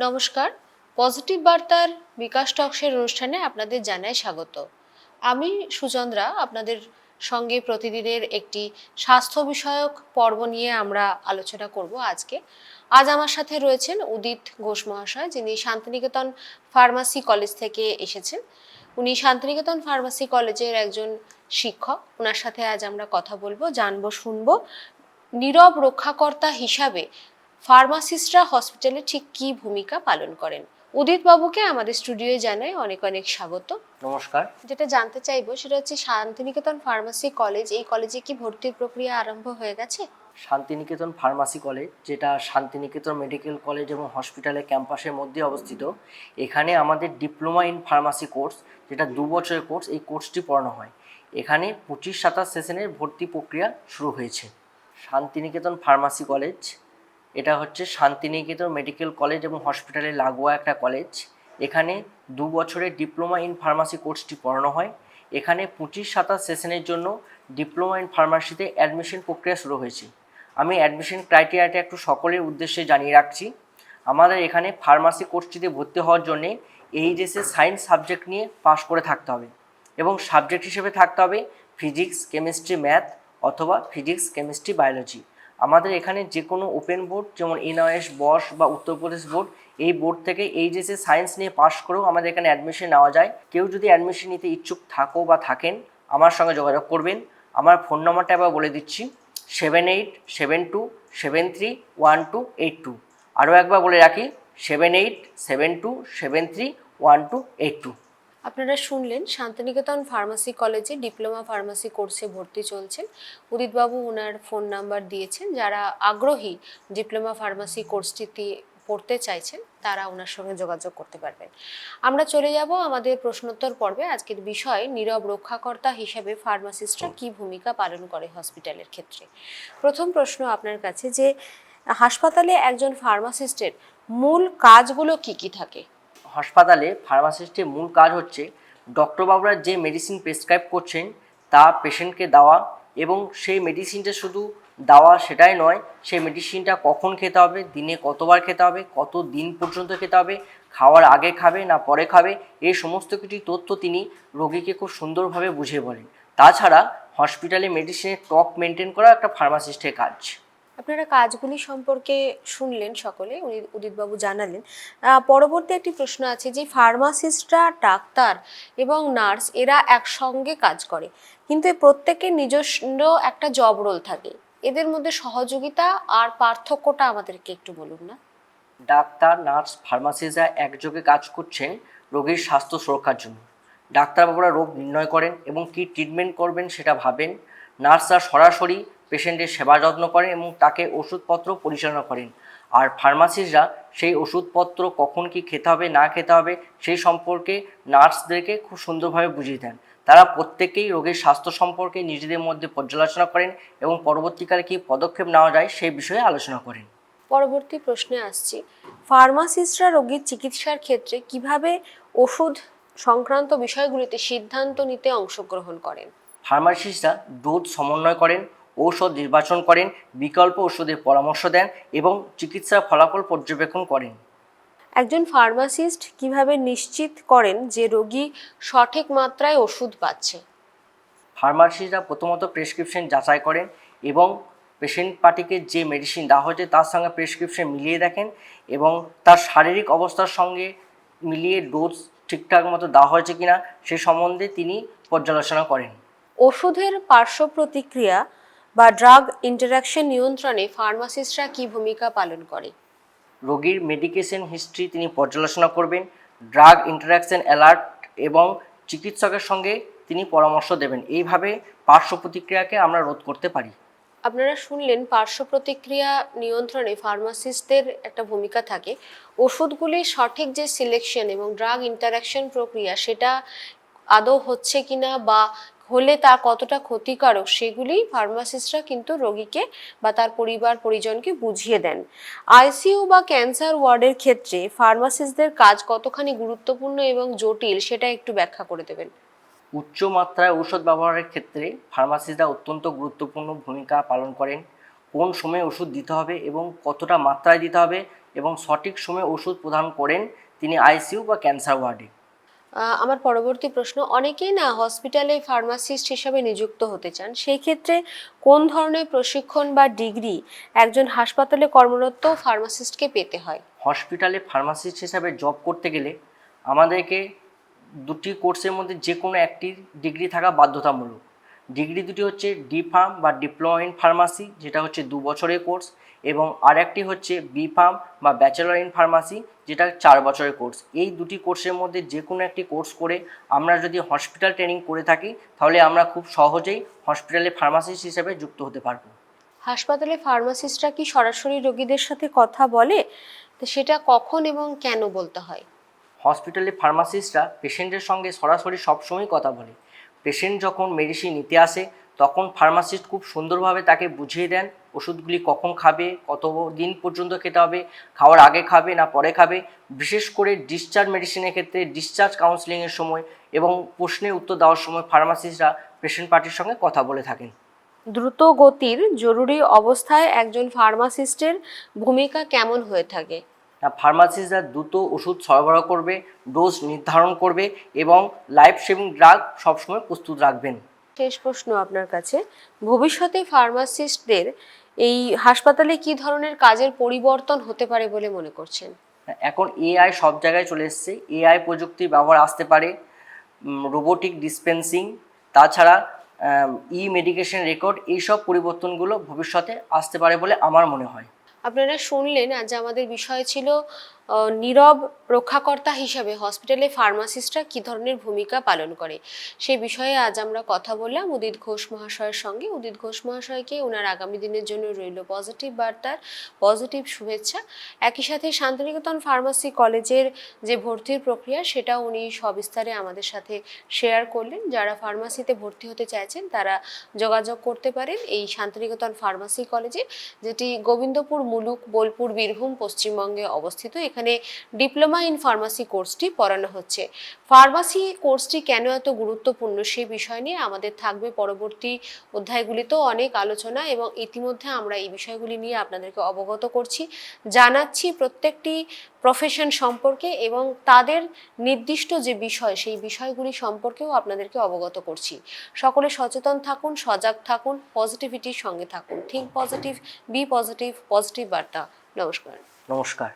নমস্কার, পজিটিভ বার্তার বিকাশ টক্সের অনুষ্ঠানে আপনাদের জানাই স্বাগত। আমি সুচন্দ্রা, আপনাদের সঙ্গে প্রতিদিনের একটি স্বাস্থ্য বিষয়ক পর্ব নিয়ে আমরা আলোচনা করব আজকে। আজ আমার সাথে রয়েছেন উদিত ঘোষ মহাশয়, যিনি শান্তিনিকেতন ফার্মাসি কলেজ থেকে এসেছেন। উনি শান্তিনিকেতন ফার্মাসি কলেজের একজন শিক্ষক। ওনার সাথে আজ আমরা কথা বলবো, জানবো, শুনবো নীরব রক্ষাকর্তা হিসাবে ফার্মাসিস্টরা হসপিটালে ঠিক কী ভূমিকা পালন করেন। উদিত বাবুকে আমাদের স্টুডিওয়ে জানাই অনেক অনেক স্বাগত। নমস্কার। যেটা জানতে চাইবো সেটা হচ্ছে শান্তিনিকেতন ফার্মাসি কলেজ, এই কলেজে কি ভর্তির প্রক্রিয়া আরম্ভ হয়ে গেছে? শান্তিনিকেতন ফার্মাসি কলেজ, যেটা শান্তিনিকেতন মেডিকেল কলেজ এবং হসপিটালের ক্যাম্পাসের মধ্যে অবস্থিত, এখানে আমাদের ডিপ্লোমা ইন ফার্মাসি কোর্স, যেটা 2 বছরের কোর্স, এই কোর্সটি পড়ানো হয়। এখানে 25-27 সেশনের ভর্তি প্রক্রিয়া শুরু হয়েছে। শান্তিনিকেতন ফার্মাসি কলেজ এটা হচ্ছে শান্তিনিকেতন মেডিকেল কলেজ এবং হসপিটালের লাগোয়া একটা কলেজ। এখানে 2 বছরের ডিপ্লোমা ইন ফার্মাসি কোর্সটি পড়ানো হয়। এখানে 25-27 সেশনের জন্য ডিপ্লোমা ইন ফার্মাসিতে অ্যাডমিশন প্রক্রিয়া শুরু হয়েছে। আমি অ্যাডমিশন ক্রাইটেরিয়াটা একটু সকলের উদ্দেশ্যে জানিয়ে রাখছি। আমাদের এখানে ফার্মাসি কোর্সটিতে ভর্তি হওয়ার জন্যে এইচএসএ সায়েন্স সাবজেক্ট নিয়ে পাশ করে থাকতে হবে এবং সাবজেক্ট হিসেবে থাকতে হবে ফিজিক্স, কেমিস্ট্রি, ম্যাথ অথবা ফিজিক্স, কেমিস্ট্রি, বায়োলজি। আমাদের এখানে যে কোনো ওপেন বোর্ড, যেমন এনআইএস, বস বা উত্তরপ্রদেশ বোর্ড, এই বোর্ড থেকে এইচএসএ সায়েন্স নিয়ে পাশ করেও আমাদের এখানে অ্যাডমিশন নেওয়া যায়। কেউ যদি অ্যাডমিশন নিতে ইচ্ছুক থাকো বা থাকেন, আমার সঙ্গে যোগাযোগ করবেন। আমার ফোন নম্বরটা এবার বলে দিচ্ছি, 7872731282। আরও একবার বলে রাখি, 7872731282। আপনারা শুনলেন, শান্তিনিকেতন ফার্মাসি কলেজে ডিপ্লোমা ফার্মাসি কোর্সে ভর্তি চলছেন। উদিতবাবু ওনার ফোন নাম্বার দিয়েছেন। যারা আগ্রহী ডিপ্লোমা ফার্মাসি কোর্সটিতে পড়তে চাইছেন তারা ওনার সঙ্গে যোগাযোগ করতে পারবেন। আমরা চলে যাব আমাদের প্রশ্নোত্তর পর্বে। আজকের বিষয় নীরব রক্ষাকর্তা হিসেবে ফার্মাসিস্টরা কী ভূমিকা পালন করে হসপিটালের ক্ষেত্রে। প্রথম প্রশ্ন আপনার কাছে, যে হাসপাতালে একজন ফার্মাসিস্টের মূল কাজগুলো কি কি থাকে? হাসপাতালে ফার্মাসিস্টের মূল কাজ হচ্ছে ডক্টরবাবুরা যে মেডিসিন প্রেসক্রাইব করছেন তা পেশেন্টকে দেওয়া, এবং সেই মেডিসিনটা শুধু দেওয়া সেটাই নয়, সেই মেডিসিনটা কখন খেতে হবে, দিনে কতবার খেতে হবে, কত দিন পর্যন্ত খেতে হবে, খাওয়ার আগে খাবে না পরে খাবে, এই সমস্ত কিছু তথ্য তিনি রোগীকে খুব সুন্দরভাবে বুঝিয়ে বলেন। তাছাড়া হসপিটালে মেডিসিনের স্টক মেনটেন করা একটা ফার্মাসিস্টের কাজ। আপনারা কাজগুলি সম্পর্কে শুনলেন সকলে, উদিতবাবু জানালেন। পরবর্তী একটি প্রশ্ন আছে, যে ফার্মাসিস্টরা, ডাক্তার এবং নার্স এরা একসঙ্গে কাজ করে, কিন্তু এই প্রত্যেকের নিজস্ব একটা জব রোল থাকে। এদের মধ্যে সহযোগিতা আর পার্থক্যটা আমাদেরকে একটু বলুন না। ডাক্তার, নার্স, ফার্মাসিস্টরা একযোগে কাজ করছেন রোগীর স্বাস্থ্য সুরক্ষার জন্য। ডাক্তারবাবুরা রোগ নির্ণয় করেন এবং কী ট্রিটমেন্ট করবেন সেটা ভাবেন। নার্সরা সরাসরি পেশেন্টের সেবা যত্ন করেন এবং তাকে ওষুধপত্র পরিচালনা করেন। আর ফার্মাসিস্টরা সেই ওষুধপত্র কখন কি খেতে হবে না খেতে হবে সেই সম্পর্কে নার্সদেরকে খুব সুন্দরভাবে বুঝিয়ে দেন। তারা প্রত্যেকেই রোগীর স্বাস্থ্য সম্পর্কে নিজেদের মধ্যে পর্যালোচনা করেন এবং পরবর্তীকালে কী পদক্ষেপ নেওয়া যায় সেই বিষয়ে আলোচনা করেন। পরবর্তী প্রশ্নে আসছি, ফার্মাসিস্টরা রোগীর চিকিৎসার ক্ষেত্রে কিভাবে ওষুধ সংক্রান্ত বিষয়গুলিতে সিদ্ধান্ত নিতে অংশগ্রহণ করেন? ফার্মাসিস্টরা ডোজ সমন্বয় করেন, ঔষধ নির্বাচন করেন, বিকল্প ওষুধের পরামর্শ দেন এবং চিকিৎসার ফলাফল পর্যবেক্ষণ করেন। একজন ফার্মাসিস্ট কিভাবে নিশ্চিত করেন যে রোগী সঠিক মাত্রায় ওষুধ পাচ্ছে? ফার্মাসিস্টরা প্রথমত প্রেসক্রিপশন যাচাই করেন এবং পেশেন্ট পার্টিকে যে মেডিসিন দেওয়া হয়েছে তার সঙ্গে প্রেসক্রিপশন মিলিয়ে দেখেন এবং তার শারীরিক অবস্থার সঙ্গে মিলিয়ে ডোজ ঠিকঠাক মতো দেওয়া হয়েছে কিনা সে সম্বন্ধে তিনি পর্যালোচনা করেন। ওষুধের পার্শ্ব প্রতিক্রিয়া বা ড্রাগ ইন্টারাকশন নিয়ন্ত্রণে ফার্মাসিস্টরা কি ভূমিকা পালন করে? রোগীর মেডিকেশন হিস্ট্রি তিনি পর্যালোচনা করবেন, ড্রাগ ইন্টারাকশন অ্যালার্ট এবং চিকিৎসকের সঙ্গে তিনি পরামর্শ দেবেন। এইভাবে পার্শ্ব প্রতিক্রিয়াকে আমরা রোধ করতে পারি। আপনারা শুনলেন, পার্শ্ব প্রতিক্রিয়া নিয়ন্ত্রণে ফার্মাসিস্টদের একটা ভূমিকা থাকে। ওষুধগুলির সঠিক যে সিলেকশন এবং ড্রাগ ইন্টারাকশন প্রক্রিয়া সেটা আদৌ হচ্ছে কিনা বা হলে তা কতটা ক্ষতিকারক সেগুলি ফার্মাসিস্টরা কিন্তু রোগীকে বা তার পরিবার পরিজনকে বুঝিয়ে দেন। আইসিইউ বা ক্যান্সার ওয়ার্ডের ক্ষেত্রে ফার্মাসিস্টদের কাজ কতখানি গুরুত্বপূর্ণ এবং জটিল সেটা একটু ব্যাখ্যা করে দেবেন। উচ্চ মাত্রায় ঔষধ ব্যবহারের ক্ষেত্রে ফার্মাসিস্টরা অত্যন্ত গুরুত্বপূর্ণ ভূমিকা পালন করেন। কোন সময়ে ওষুধ দিতে হবে এবং কতটা মাত্রায় দিতে হবে এবং সঠিক সময়ে ওষুধ প্রদান করেন তিনি আইসিইউ বা ক্যান্সার ওয়ার্ডে। আমার পরবর্তী প্রশ্ন, অনেকেই না হসপিটালে ফার্মাসিস্ট হিসাবে নিযুক্ত হতে চান, সেই ক্ষেত্রে কোন ধরনের প্রশিক্ষণ বা ডিগ্রি একজন হাসপাতালে কর্মরত ফার্মাসিস্টকে পেতে হয়? হসপিটালে ফার্মাসিস্ট হিসাবে জব করতে গেলে আমাদেরকে দুটি কোর্সের মধ্যে যে কোনো একটি ডিগ্রি থাকা বাধ্যতামূলক। ডিগ্রি দুটি হচ্ছে ডি ফার্ম বা ডিপ্লোমা ইন ফার্মাসি, যেটা হচ্ছে 2 বছরের কোর্স, এবং আরেকটি হচ্ছে বি ফার্ম বা ব্যাচেলর ইন ফার্মাসি, যেটা 4 বছরের কোর্স। এই দুটি কোর্সের মধ্যে যে কোনো একটি কোর্স করে আমরা যদি হসপিটাল ট্রেনিং করে থাকি তাহলে আমরা খুব সহজেই হসপিটালে ফার্মাসিস্ট হিসেবে যুক্ত হতে পারবো। হাসপাতালে ফার্মাসিস্টরা কি সরাসরি রোগীদের সাথে কথা বলে? তো সেটা কখন এবং কেন বলতে হয়? হসপিটালে ফার্মাসিস্টরা পেশেন্টের সঙ্গে সরাসরি সবসময় কথা বলে। পেশেন্ট যখন মেডিসিন নিতে আসে তখন ফার্মাসিস্ট খুব সুন্দরভাবে তাকে বুঝিয়ে দেন ওষুধগুলি কখন খাবে, কত দিন পর্যন্ত খেতে হবে, খাওয়ার আগে খাবে না পরে খাবে। বিশেষ করে ডিসচার্জ মেডিসিনের ক্ষেত্রে ডিসচার্জ কাউন্সিলিংয়ের সময় এবং প্রশ্নের উত্তর দেওয়ার সময় ফার্মাসিস্টরা পেশেন্ট পার্টির সঙ্গে কথা বলে থাকেন। দ্রুত গতির জরুরি অবস্থায় একজন ফার্মাসিস্টের ভূমিকা কেমন হয়ে থাকে? ফার্মাসিস্টরা দ্রুত ওষুধ সরবরাহ করবে, ডোজ নির্ধারণ করবে এবং লাইফ সেভিং ড্রাগ সবসময় প্রস্তুত রাখবেন। শেষ প্রশ্ন আপনার কাছে, ভবিষ্যতে ফার্মাসিস্টদের এই হাসপাতালে কি ধরনের কাজের পরিবর্তন হতে পারে বলে মনে করছেন? এখন এআই সব জায়গায় চলে এসছে, এআই প্রযুক্তির ব্যবহার আসতে পারে, রোবোটিক ডিসপেন্সিং, তাছাড়া ই মেডিকেশন রেকর্ড, এইসব পরিবর্তনগুলো ভবিষ্যতে আসতে পারে বলে আমার মনে হয়। আপনারা শুনলেন, আজ আমাদের বিষয় ছিল নীরব রক্ষাকর্তা হিসাবে হসপিটালে ফার্মাসিস্টরা কী ধরনের ভূমিকা পালন করে। সেই বিষয়ে আজ আমরা কথা বললাম উদিত ঘোষ মহাশয়ের সঙ্গে। উদিত ঘোষ মহাশয়কে ওনার আগামী দিনের জন্য রইল পজিটিভ বার্তার পজিটিভ শুভেচ্ছা। একই সাথে শান্তিনিকেতন ফার্মাসি কলেজের যে ভর্তির প্রক্রিয়া সেটা উনি সবিস্তারে আমাদের সাথে শেয়ার করলেন। যারা ফার্মাসিতে ভর্তি হতে চাইছেন তারা যোগাযোগ করতে পারেন এই শান্তিনিকেতন ফার্মাসি কলেজে, যেটি গোবিন্দপুর, মুলুক, বোলপুর, বীরভূম, পশ্চিমবঙ্গে অবস্থিত। এখানে ডিপ্লোমা ইন ফার্মাসি কোর্সটি পড়ানো হচ্ছে। ফার্মাসি কোর্সটি কেন এত গুরুত্বপূর্ণ সেই বিষয় নিয়ে আমাদের থাকবে পরবর্তী অধ্যায়গুলিতেও অনেক আলোচনা, এবং ইতিমধ্যে আমরা এই বিষয়গুলি নিয়ে আপনাদেরকে অবগত করছি, জানাচ্ছি প্রত্যেকটি প্রফেশন সম্পর্কে এবং তাদের নির্দিষ্ট যে বিষয় সেই বিষয়গুলি সম্পর্কেও আপনাদেরকে অবগত করছি। সকলে সচেতন থাকুন, সজাগ থাকুন, পজিটিভিটির সঙ্গে থাকুন। Think positive, be positive, positive বার্তা। নমস্কার। নমস্কার।